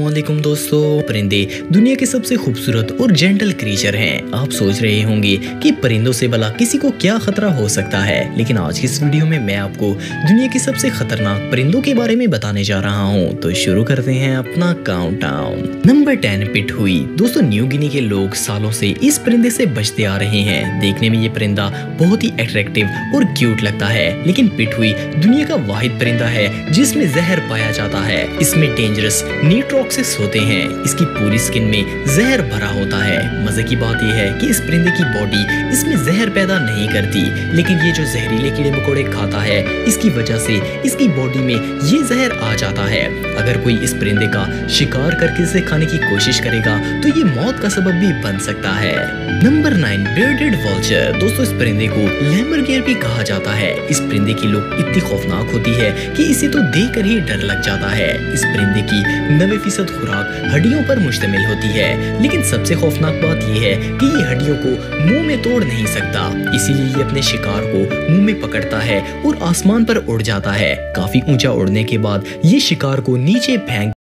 वालेकुम दोस्तों। परिंदे दुनिया के सबसे खूबसूरत और जेंटल क्रीचर हैं। आप सोच रहे होंगे कि परिंदों से भला किसी को क्या खतरा हो सकता है, लेकिन आज की इस वीडियो में मैं आपको दुनिया के सबसे खतरनाक परिंदों के बारे में बताने जा रहा हूं। तो शुरू करते हैं अपना काउंटडाउन। नंबर 10 पिटहुई। दोस्तों न्यू गिनी के लोग सालों से इस परिंदे से बचते आ रहे हैं। देखने में ये परिंदा बहुत ही अट्रैक्टिव और क्यूट लगता है, लेकिन पिटहुई दुनिया का वाहिद परिंदा है जिसमें जहर पाया जाता है। इसमें डेंजरस नीट्रोक्सिस होते हैं। इसकी पूरी स्किन में जहर भरा होता है। मजे की बात यह है कि इस परिंदे की बॉडी इसमें जहर पैदा नहीं करती, लेकिन ये जो जहरीले कीड़े मकोड़े खाता है, इसकी वजह से इसकी बॉडी में ये जहर आ जाता है। अगर कोई इस परिंदे का शिकार करके इसे खाने की कोशिश करेगा तो ये मौत का सबब भी बन सकता है। Number 9 bearded vulture. दोस्तों इस परिंदे को लैम्बरगियर भी कहा जाता है। इस परिंदे की लुक इतनी खौफनाक होती है कि इसे तो देखकर ही डर लग जाता है। इस परिंदे की 90% खुराक हड्डियों पर मुश्तमिल होती है, लेकिन सबसे खौफनाक बात यह है कि ये हड्डियों को मुंह में तोड़ नहीं सकता, इसीलिए ये अपने शिकार को मुंह में पकड़ता है और आसमान पर उड़ जाता है। काफी ऊंचा उड़ने के बाद ये शिकार को नीचे फेंक